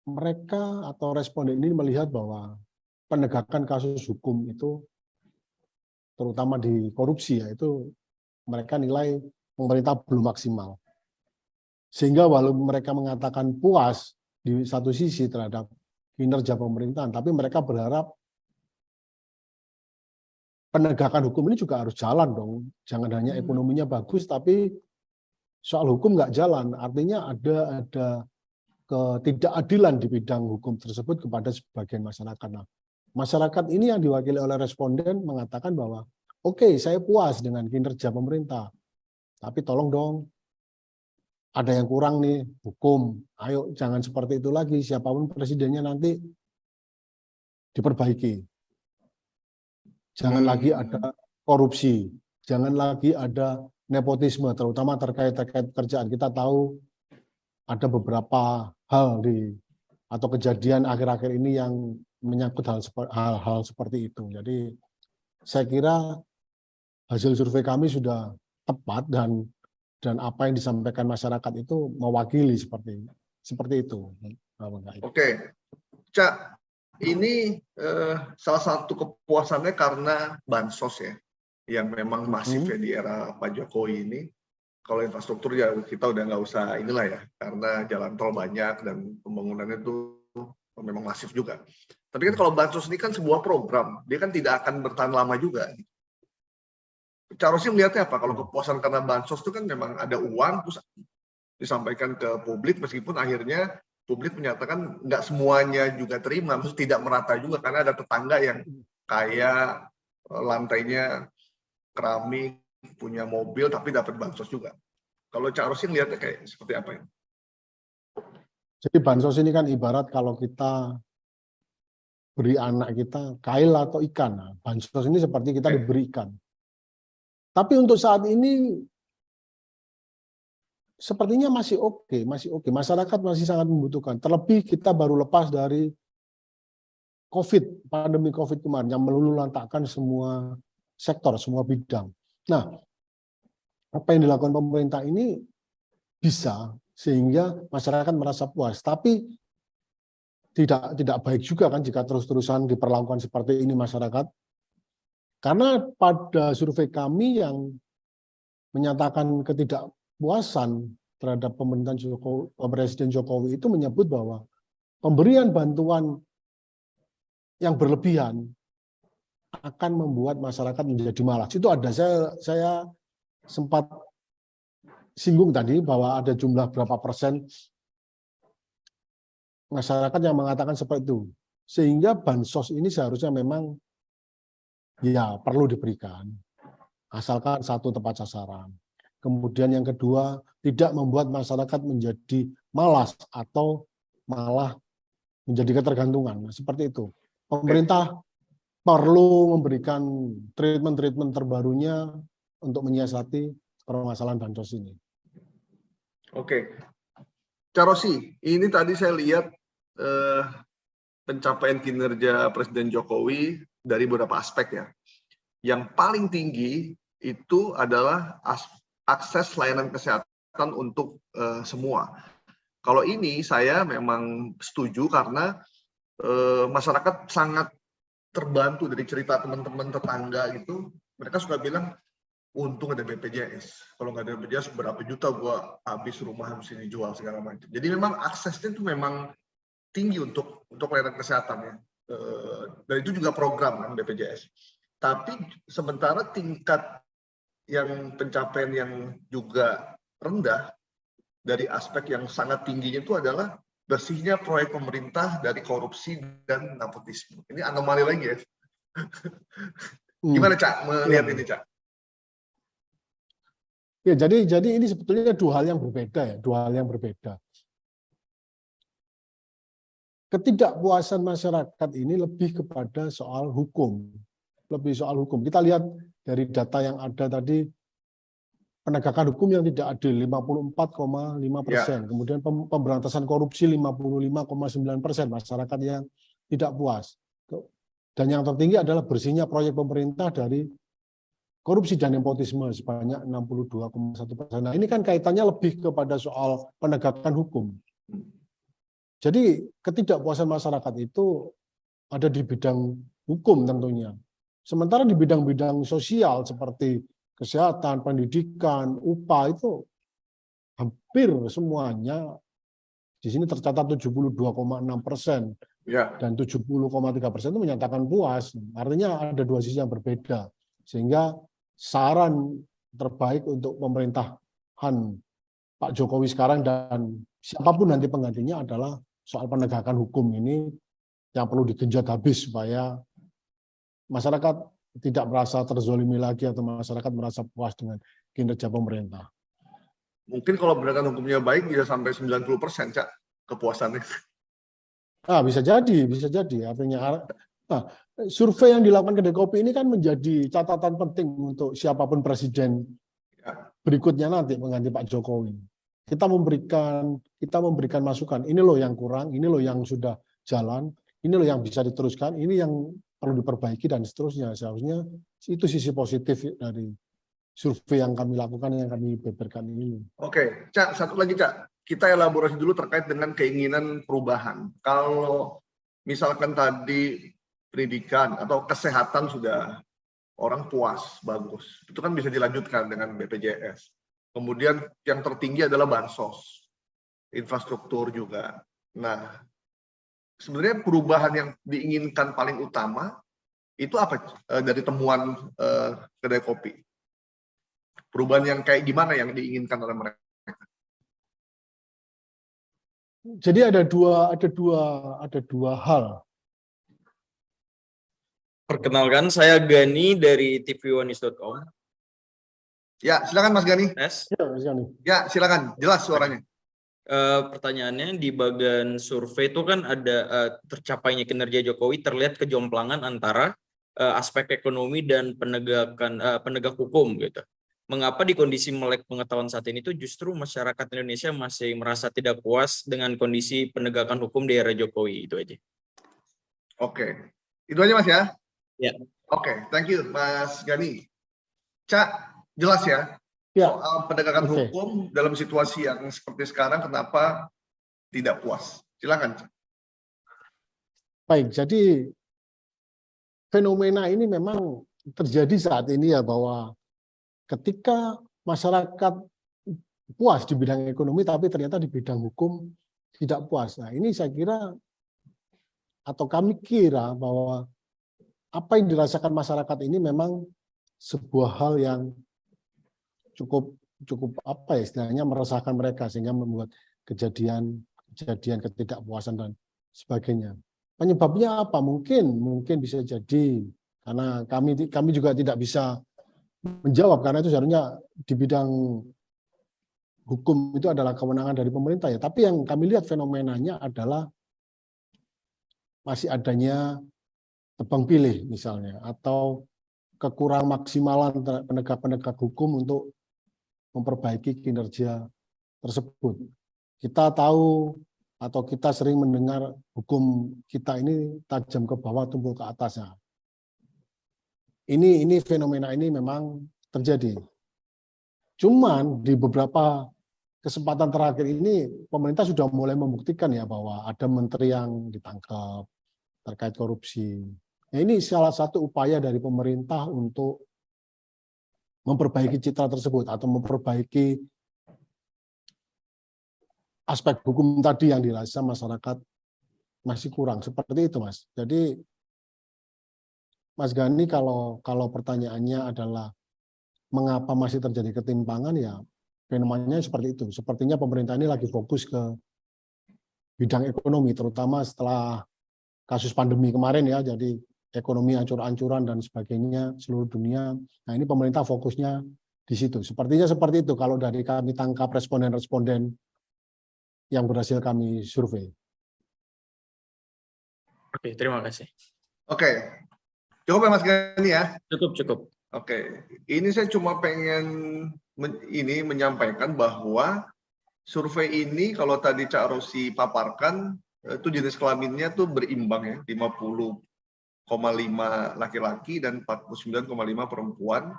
Mereka atau responden ini melihat bahwa penegakan kasus hukum itu, terutama di korupsi, yaitu mereka nilai pemerintah belum maksimal. Sehingga walaupun mereka mengatakan puas di satu sisi terhadap kinerja pemerintahan, tapi mereka berharap penegakan hukum ini juga harus jalan dong. Jangan hanya ekonominya bagus, tapi soal hukum nggak jalan. Artinya ada ketidakadilan di bidang hukum tersebut kepada sebagian masyarakat. Nah, masyarakat ini yang diwakili oleh responden mengatakan bahwa oke, saya puas dengan kinerja pemerintah, tapi tolong dong, ada yang kurang nih, hukum. Ayo jangan seperti itu lagi, siapapun presidennya nanti diperbaiki. Jangan lagi ada korupsi, jangan lagi ada nepotisme, terutama terkait pekerjaan. Kita tahu ada beberapa hal atau kejadian akhir-akhir ini yang menyangkut hal-hal seperti itu. Jadi saya kira hasil survei kami sudah tepat dan apa yang disampaikan masyarakat itu mewakili seperti itu. Oke, Cak, ini salah satu kepuasannya karena bansos ya, yang memang masif ya di era Pak Jokowi ini. Kalau infrastruktur ya kita udah nggak usah inilah ya, karena jalan tol banyak dan pembangunannya itu memang masif juga. Tapi kan kalau bansos ini kan sebuah program, dia kan tidak akan bertahan lama juga. Cak Rosy melihatnya apa? Kalau kepuasan karena bansos itu kan memang ada uang, terus disampaikan ke publik, meskipun akhirnya publik menyatakan nggak semuanya juga terima, maksud tidak merata juga, karena ada tetangga yang kaya, lantainya keramik, punya mobil, tapi dapat bansos juga. Kalau Cak Rosy melihatnya kayak seperti apa ini? Jadi bansos ini kan ibarat kalau kita beri anak kita kail atau ikan. Nah, bansos ini seperti kita diberi ikan. Tapi untuk saat ini sepertinya masih oke. Masyarakat masih sangat membutuhkan. Terlebih kita baru lepas dari pandemi COVID kemarin yang meluluhlantakkan semua sektor, semua bidang. Nah, apa yang dilakukan pemerintah ini bisa sehingga masyarakat merasa puas. Tapi tidak baik juga kan jika terus-terusan diperlakukan seperti ini masyarakat. Karena pada survei kami yang menyatakan ketidakpuasan terhadap pemerintahan Presiden Jokowi itu menyebut bahwa pemberian bantuan yang berlebihan akan membuat masyarakat menjadi malas. Itu ada, saya sempat singgung tadi bahwa ada jumlah berapa persen masyarakat yang mengatakan seperti itu. Sehingga bansos ini seharusnya memang ya perlu diberikan, asalkan satu tepat sasaran. Kemudian yang kedua, tidak membuat masyarakat menjadi malas atau malah menjadi ketergantungan. Nah, seperti itu. Pemerintah perlu memberikan treatment-treatment terbarunya untuk menyiasati permasalahan bansos ini. Oke, Cak Rosi, ini tadi saya lihat pencapaian kinerja Presiden Jokowi dari beberapa aspek ya. Yang paling tinggi itu adalah akses layanan kesehatan untuk semua. Kalau ini saya memang setuju karena masyarakat sangat terbantu dari cerita teman-teman tetangga gitu. Mereka suka bilang, untung ada BPJS. Kalau nggak ada BPJS, berapa juta gua habis rumah harus ini jual segala macam. Jadi memang aksesnya itu memang tinggi untuk layanan kesehatan ya. Dan itu juga program kan BPJS. Tapi sementara tingkat yang pencapaian yang juga rendah dari aspek yang sangat tingginya itu adalah bersihnya proyek pemerintah dari korupsi dan nepotisme. Ini anomali lagi ya. Gimana Cak melihat ini Cak? Ya, jadi ini sebetulnya dua hal yang berbeda ya, dua hal yang berbeda. Ketidakpuasan masyarakat ini lebih kepada soal hukum, lebih soal hukum. Kita lihat dari data yang ada tadi, penegakan hukum yang tidak adil 54,5%, kemudian pemberantasan korupsi 55,9%, masyarakat yang tidak puas. Dan yang tertinggi adalah bersihnya proyek pemerintah dari korupsi dan nepotisme sebanyak 62,1%. Nah, ini kan kaitannya lebih kepada soal penegakan hukum. Jadi ketidakpuasan masyarakat itu ada di bidang hukum tentunya. Sementara di bidang-bidang sosial seperti kesehatan, pendidikan, upah itu hampir semuanya di sini tercatat 72,6%. Dan 70,3% itu menyatakan puas. Artinya ada dua sisi yang berbeda. Sehingga saran terbaik untuk pemerintahan Pak Jokowi sekarang dan siapapun nanti penggantinya adalah soal penegakan hukum ini yang perlu digenjot habis supaya masyarakat tidak merasa terzolimi lagi atau masyarakat merasa puas dengan kinerja pemerintah. Mungkin kalau penegakan hukumnya baik bisa sampai 90% Cak kepuasannya. Bisa jadi. Artinya, survei yang dilakukan Kedai Kopi ini kan menjadi catatan penting untuk siapapun presiden berikutnya nanti mengganti Pak Jokowi. Kita memberikan masukan. Ini loh yang kurang, ini loh yang sudah jalan, ini loh yang bisa diteruskan, ini yang perlu diperbaiki dan seterusnya. Seharusnya itu sisi positif dari survei yang kami lakukan, yang kami beberkan ini. Oke, Cak, satu lagi Cak. Kita elaborasi dulu terkait dengan keinginan perubahan. Kalau misalkan tadi pendidikan atau kesehatan sudah orang puas, bagus. Itu kan bisa dilanjutkan dengan BPJS. Kemudian yang tertinggi adalah bansos, infrastruktur juga. Nah, sebenarnya perubahan yang diinginkan paling utama itu apa dari temuan Kedai Kopi? Perubahan yang kayak gimana yang diinginkan oleh mereka? Jadi ada dua hal. Perkenalkan, saya Gani dari tvOneNews.com. Ya, silakan Mas Gani. Ya, silakan. Jelas suaranya. Pertanyaannya di bagian survei itu kan ada tercapainya kinerja Jokowi terlihat kejomplangan antara aspek ekonomi dan penegak hukum gitu. Mengapa di kondisi melek pengetahuan saat ini itu justru masyarakat Indonesia masih merasa tidak puas dengan kondisi penegakan hukum di era Jokowi? Itu aja. Oke, itu aja Mas ya. Ya. Oke, thank you Mas Gani. Cak, jelas ya soal penegakan hukum dalam situasi yang seperti sekarang, kenapa tidak puas? Silakan. Baik, jadi fenomena ini memang terjadi saat ini ya, bahwa ketika masyarakat puas di bidang ekonomi, tapi ternyata di bidang hukum tidak puas. Nah, ini saya kira, atau kami kira bahwa apa yang dirasakan masyarakat ini memang sebuah hal yang cukup apa ya istilahnya, meresahkan mereka sehingga membuat kejadian ketidakpuasan dan sebagainya. Penyebabnya apa? Mungkin bisa jadi karena kami juga tidak bisa menjawab, karena itu seharusnya di bidang hukum itu adalah kewenangan dari pemerintah ya. Tapi yang kami lihat fenomenanya adalah masih adanya tebang pilih misalnya, atau kekurang maksimalan penegak-penegak hukum untuk memperbaiki kinerja tersebut. Kita tahu atau kita sering mendengar hukum kita ini tajam ke bawah, tumpul ke atasnya. Ini fenomena ini memang terjadi. Cuman di beberapa kesempatan terakhir ini pemerintah sudah mulai membuktikan ya bahwa ada menteri yang ditangkap terkait korupsi. Nah, ini salah satu upaya dari pemerintah untuk memperbaiki citra tersebut atau memperbaiki aspek hukum tadi yang dirasa masyarakat masih kurang. Seperti itu, Mas. Jadi Mas Gani, kalau pertanyaannya adalah mengapa masih terjadi ketimpangan, ya fenomenanya seperti itu. Sepertinya pemerintah ini lagi fokus ke bidang ekonomi, terutama setelah kasus pandemi kemarin ya, jadi ekonomi ancur-ancuran dan sebagainya seluruh dunia. Nah, ini pemerintah fokusnya di situ. Sepertinya seperti itu kalau dari kami tangkap responden-responden yang berhasil kami survei. Oke, terima kasih. Oke, cukup ya Mas Gani ya? Cukup. Oke, ini saya cuma pengen menyampaikan bahwa survei ini kalau tadi Cak Rosi paparkan itu jenis kelaminnya tuh berimbang ya, 50,5 laki-laki dan 49,5 perempuan.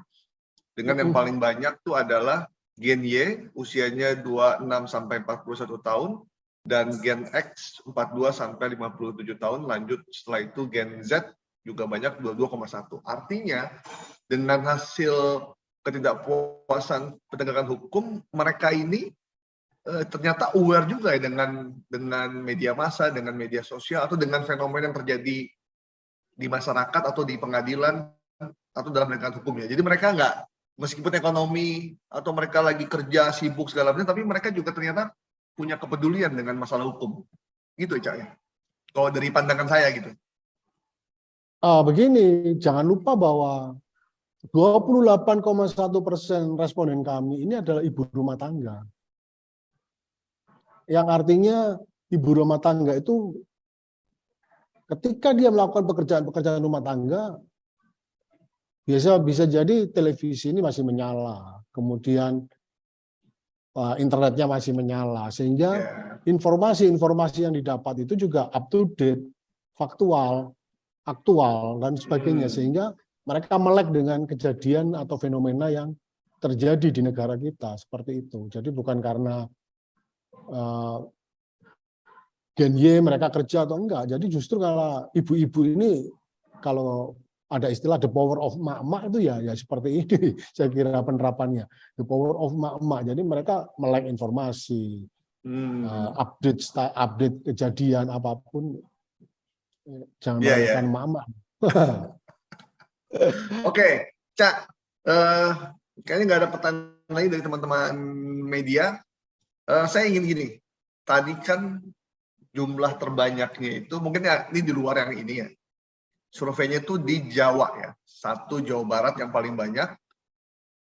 Dengan yang paling banyak tuh adalah Gen Y usianya 26 sampai 41 tahun dan Gen X 42 sampai 57 tahun, lanjut setelah itu Gen Z juga banyak 22,1. Artinya dengan hasil ketidakpuasan penegakan hukum, mereka ini ternyata aware juga ya dengan media massa, dengan media sosial, atau dengan fenomena yang terjadi di masyarakat atau di pengadilan atau dalam penegakan hukumnya. Jadi mereka nggak, meskipun ekonomi atau mereka lagi kerja sibuk segala macam, tapi mereka juga ternyata punya kepedulian dengan masalah hukum. Gitu Cak ya. Kalau dari pandangan saya gitu. Begini, jangan lupa bahwa 28,1% responden kami ini adalah ibu rumah tangga. Yang artinya ibu rumah tangga itu ketika dia melakukan pekerjaan rumah tangga, bisa jadi televisi ini masih menyala, kemudian internetnya masih menyala, sehingga informasi-informasi yang didapat itu juga up to date, faktual, aktual, dan sebagainya, sehingga mereka melek dengan kejadian atau fenomena yang terjadi di negara kita, seperti itu. Jadi bukan karena Gen Y mereka kerja atau enggak, jadi justru kalau ibu-ibu ini, kalau ada istilah the power of emak-emak itu ya seperti ini, saya kira penerapannya, the power of emak-emak. Jadi mereka melek informasi, update kejadian apapun, jangan melekkan emak-emak. Oke, Cak, kayaknya nggak ada pertanyaan lagi dari teman-teman media. Saya ingin gini, tadi kan jumlah terbanyaknya itu, mungkin ya ini di luar yang ini ya, surveinya itu di Jawa ya, 1 Jawa Barat yang paling banyak,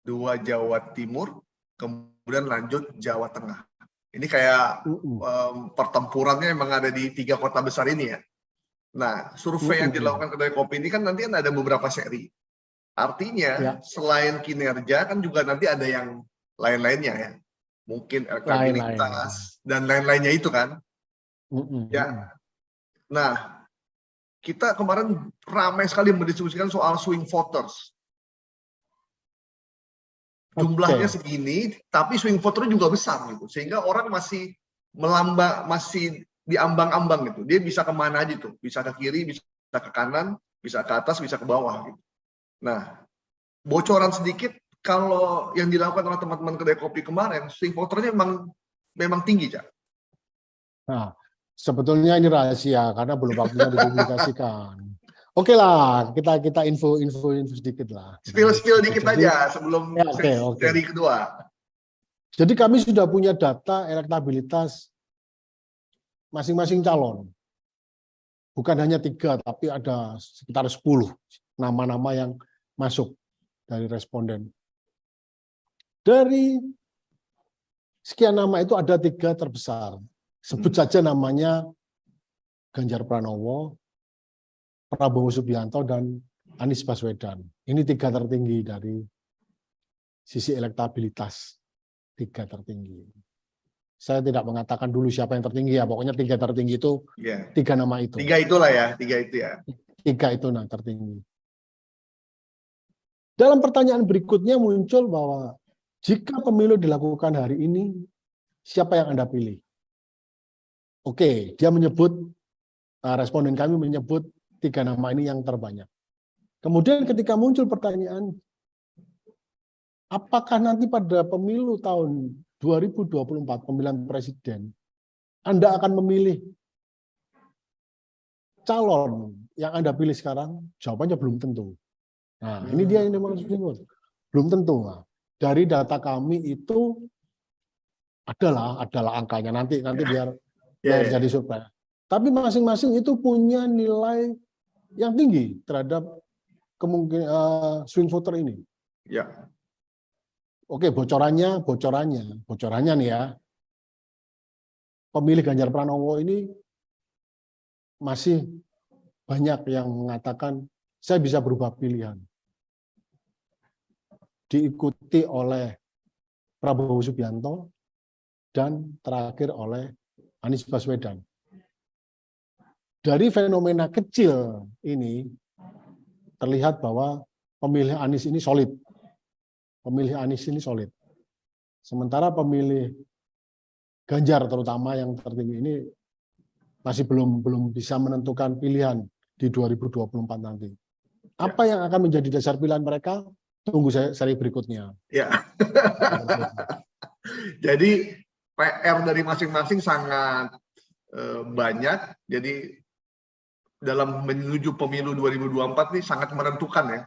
2 Jawa Timur, kemudian lanjut Jawa Tengah. Ini kayak pertempurannya memang ada di 3 kota besar ini ya. Nah, survei yang dilakukan Kedai Kopi ini kan nanti ada beberapa seri. Artinya selain kinerja kan juga nanti ada yang lain-lainnya ya. Mungkin elektabilitas dan lain-lainnya itu kan. Ya. Nah, kita kemarin ramai sekali mendiskusikan soal swing voters. Jumlahnya segini, tapi swing voter juga besar gitu. Sehingga orang masih masih diambang-ambang gitu. Dia bisa kemana aja tuh. Bisa ke kiri, bisa ke kanan, bisa ke atas, bisa ke bawah gitu. Nah, bocoran sedikit, kalau yang dilakukan oleh teman-teman Kedai Kopi kemarin, swing voternya memang tinggi, Cak. Nah, sebetulnya ini rahasia karena belum waktunya dipublikasikan. Oke lah, kita info sedikit lah. Spill dikit aja sebelum seri kedua. Jadi kami sudah punya data elektabilitas masing-masing calon. Bukan hanya 3, tapi ada sekitar 10 nama-nama yang masuk dari responden. Dari sekian nama itu ada 3 terbesar. Sebut saja namanya Ganjar Pranowo, Prabowo Subianto dan Anies Baswedan. Ini 3 tertinggi dari sisi elektabilitas, 3 tertinggi. Saya tidak mengatakan dulu siapa yang tertinggi ya, pokoknya 3 tertinggi itu, 3 nama itu. 3 itulah ya, 3 itu ya. 3 itu nah tertinggi. Dalam pertanyaan berikutnya muncul bahwa jika pemilu dilakukan hari ini, siapa yang Anda pilih? Oke, dia menyebut, responden kami menyebut 3 nama ini yang terbanyak. Kemudian ketika muncul pertanyaan, apakah nanti pada pemilu tahun 2024, pemilihan presiden, Anda akan memilih calon yang Anda pilih sekarang? Jawabannya belum tentu. Nah, ini dia yang dimaksud. Belum tentu. Nah, dari data kami itu adalah angkanya nanti biar jadi survei. Tapi masing-masing itu punya nilai yang tinggi terhadap kemungkinan swing voter ini. Ya. Oke, bocorannya nih ya. Pemilih Ganjar Pranowo ini masih banyak yang mengatakan saya bisa berubah pilihan. Diikuti oleh Prabowo Subianto dan terakhir oleh Anies Baswedan. Dari fenomena kecil ini terlihat bahwa pemilih Anies ini solid. Sementara pemilih Ganjar terutama yang tertinggi ini masih belum bisa menentukan pilihan di 2024 nanti. Apa yang akan menjadi dasar pilihan mereka? Tunggu seri berikutnya. Ya. Jadi PR dari masing-masing sangat banyak. Jadi dalam menuju pemilu 2024 ini sangat menentukan ya.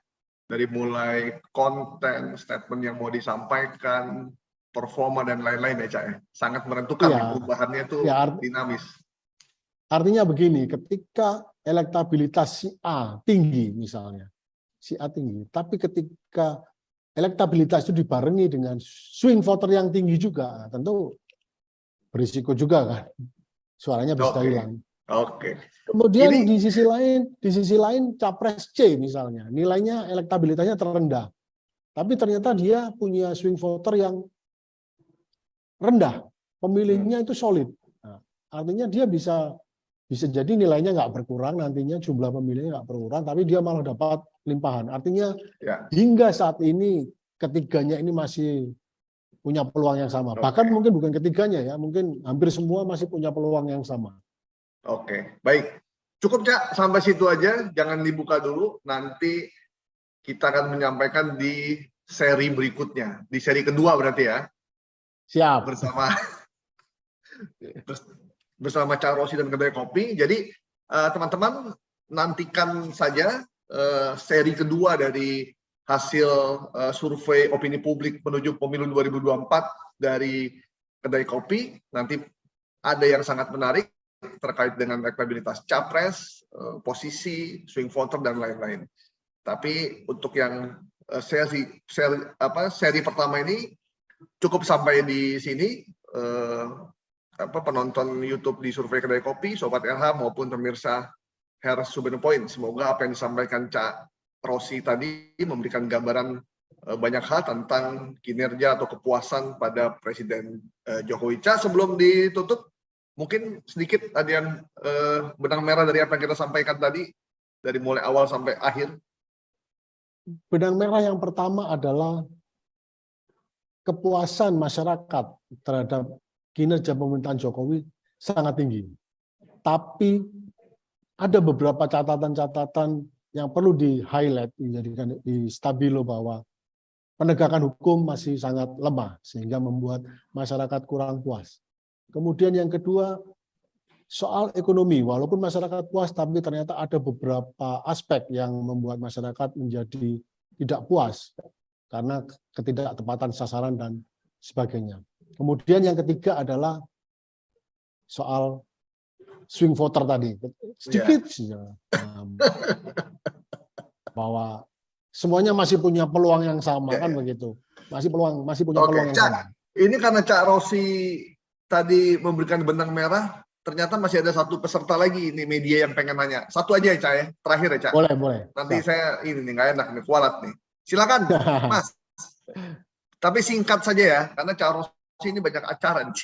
Dari mulai konten, statement yang mau disampaikan, performa dan lain-lain ya Cak ya. Sangat menentukan perubahannya itu dinamis. Artinya begini, ketika elektabilitas si A tinggi misalnya, tapi ketika elektabilitas itu dibarengi dengan swing voter yang tinggi juga, tentu berisiko juga kan, suaranya bisa hilang. Kemudian di sisi lain capres C misalnya, nilainya elektabilitasnya terendah, tapi ternyata dia punya swing voter yang rendah, pemilihnya itu solid. Nah, artinya dia bisa jadi nilainya nggak berkurang, nantinya jumlah pemilihnya nggak berkurang, tapi dia malah dapat limpahan. Artinya hingga saat ini ketiganya ini masih punya peluang yang sama. Bahkan mungkin bukan ketiganya ya, mungkin hampir semua masih punya peluang yang sama. Oke, baik. Cukup Cak, sampai situ aja. Jangan dibuka dulu. Nanti kita akan menyampaikan di seri berikutnya. Di seri kedua berarti ya. Siap. Bersama Cak Rossi dan Kedai Kopi. Jadi teman-teman nantikan saja seri kedua dari hasil survei opini publik menuju pemilu 2024 dari Kedai Kopi. Nanti ada yang sangat menarik terkait dengan elektabilitas capres, posisi, swing voter dan lain-lain. Tapi untuk yang seri pertama ini cukup sampai di sini. Penonton YouTube di Survei Kedai Kopi, Sobat RH maupun pemirsa Harris Subeno Point. Semoga apa yang disampaikan Cak Rossi tadi memberikan gambaran banyak hal tentang kinerja atau kepuasan pada Presiden Jokowi. Cak, sebelum ditutup, mungkin sedikit ada yang benang merah dari apa yang kita sampaikan tadi, dari mulai awal sampai akhir. Benang merah yang pertama adalah kepuasan masyarakat terhadap kinerja pemerintahan Jokowi sangat tinggi. Tapi ada beberapa catatan-catatan yang perlu di-highlight, dijadikan di stabilo bahwa penegakan hukum masih sangat lemah, sehingga membuat masyarakat kurang puas. Kemudian yang kedua, soal ekonomi. Walaupun masyarakat puas, tapi ternyata ada beberapa aspek yang membuat masyarakat menjadi tidak puas, karena ketidaktepatan sasaran dan sebagainya. Kemudian yang ketiga adalah soal swing voter tadi, sedikit bahwa semuanya masih punya peluang yang sama kan begitu, masih punya peluang yang sama. Ini karena Cak Rossi tadi memberikan benang merah, ternyata masih ada satu peserta lagi ini media yang pengen nanya. Satu aja ya, Cak ya. Terakhir ya, Cak. Boleh. Nanti saya ini nih nggak enak nih, kualat nih. Silakan, Mas. Tapi singkat saja ya, karena Cak Rossi ini banyak acara nih.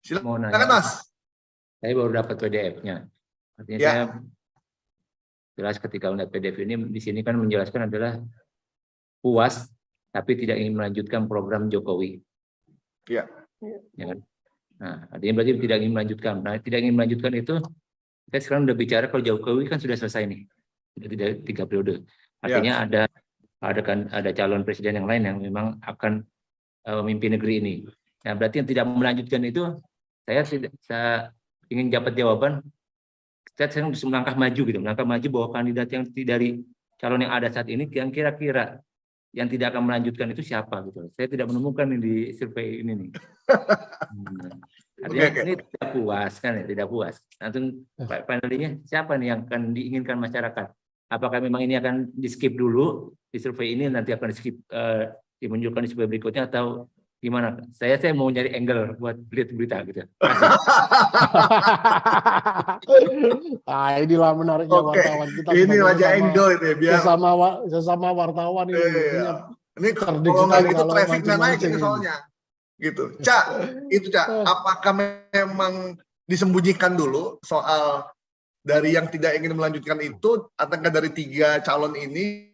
Silakan, Mas. Saya baru dapat PDF-nya. Artinya Ya. saya jelas ketika melihat PDF ini di sini kan menjelaskan adalah puas tapi tidak ingin melanjutkan program Jokowi. Ya. Ya kan? Nah, artinya berarti tidak ingin melanjutkan. Nah, tidak ingin melanjutkan itu kita sekarang udah bicara kalau Jokowi kan sudah selesai nih. Sudah tidak 3 periode. Artinya ada calon presiden yang lain yang memang akan memimpin negeri ini. Nah, berarti yang tidak melanjutkan itu saya ingin dapat jawaban. Saya harus melangkah maju gitu, melangkah maju bahwa kandidat yang dari calon yang ada saat ini yang kira-kira yang tidak akan melanjutkan itu siapa gitu. Saya tidak menemukan di survei ini nih. Artinya ini tidak puas kan ya, tidak puas. Nanti panelnya siapa nih yang akan diinginkan masyarakat? Apakah memang ini akan di skip dulu di survei ini nanti akan di skip dimunculkan di survei berikutnya atau gimana? Saya mau nyari angle buat lihat berita gitu. Inilah menariknya wartawan kita. Ini Raja Angle itu ya, biar sesama wartawan ini. Ini kalau nggak gitu traffic nggak naik ini soalnya. Gitu. Cak, itu Cak. Apakah memang disembunyikan dulu soal dari yang tidak ingin melanjutkan itu, ataukah dari 3 calon ini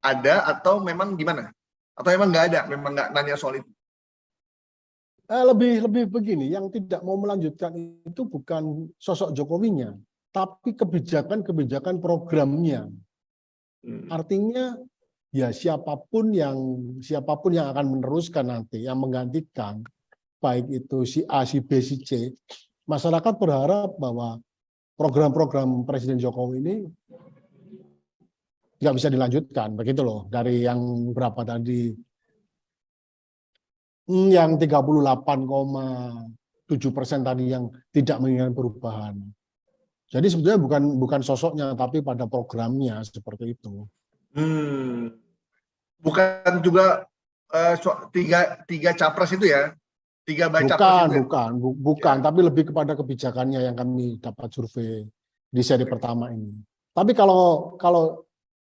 ada atau memang gimana? Atau memang nggak ada, memang nggak nanya soal itu? Lebih begini, yang tidak mau melanjutkan itu bukan sosok Jokowinya, tapi kebijakan programnya. Artinya ya siapapun yang akan meneruskan nanti, yang menggantikan, baik itu si A, si B, si C, masyarakat berharap bahwa program-program Presiden Jokowi ini nggak bisa dilanjutkan, begitu loh. Dari yang berapa tadi? Yang 38,7% tadi yang tidak menginginkan perubahan. Jadi sebetulnya bukan sosoknya, tapi pada programnya seperti itu. Bukan juga tiga capres itu ya? 3 baca capres itu ya? Bukan. Tapi lebih kepada kebijakannya yang kami dapat survei di seri pertama ini. Tapi kalau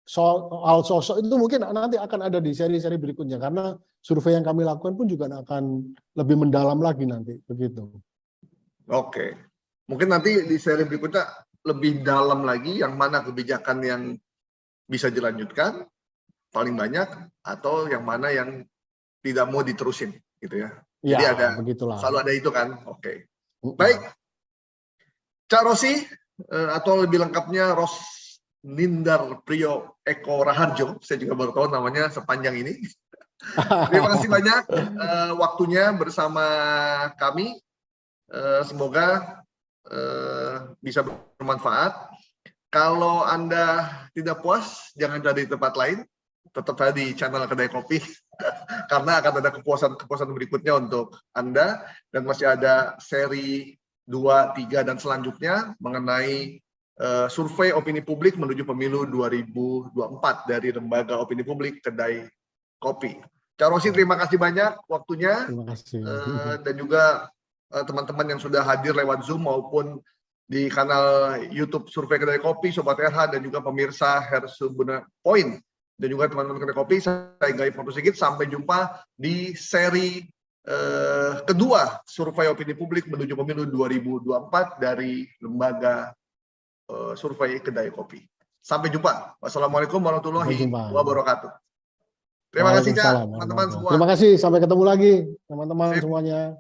soal sosok itu mungkin nanti akan ada di seri-seri berikutnya, karena survei yang kami lakukan pun juga akan lebih mendalam lagi nanti, begitu. Oke. Mungkin nanti di seri berikutnya lebih dalam lagi yang mana kebijakan yang bisa dilanjutkan paling banyak atau yang mana yang tidak mau diterusin gitu ya. Jadi ada begitulah. Selalu ada itu kan. Oke. Baik. Cak Rossi atau lebih lengkapnya Nindar Priyo Eko Raharjo, saya juga baru tahu namanya sepanjang ini. Terima kasih banyak waktunya bersama kami. Semoga bisa bermanfaat. Kalau Anda tidak puas, jangan dari tempat lain, tetap ada di channel Kedai Kopi, karena akan ada kepuasan berikutnya untuk Anda, dan masih ada seri 2, 3, dan selanjutnya mengenai survei opini publik menuju pemilu 2024 dari Lembaga Opini Publik Kedai Kopi. Cak Rossi, terima kasih banyak waktunya. Terima kasih. Dan juga teman-teman yang sudah hadir lewat Zoom maupun di kanal YouTube Survei Kedai Kopi, Sobat RH, dan juga pemirsa Hersubuna Point, dan juga teman-teman Kedai Kopi. Saya Gaib Sigit, sampai jumpa di seri kedua survei opini publik menuju pemilu 2024 dari Lembaga Survei Kedai Kopi. Sampai jumpa. Wassalamualaikum warahmatullahi wabarakatuh. Terima kasih, Cak, teman-teman semua. Terima kasih, sampai ketemu lagi teman-teman semuanya.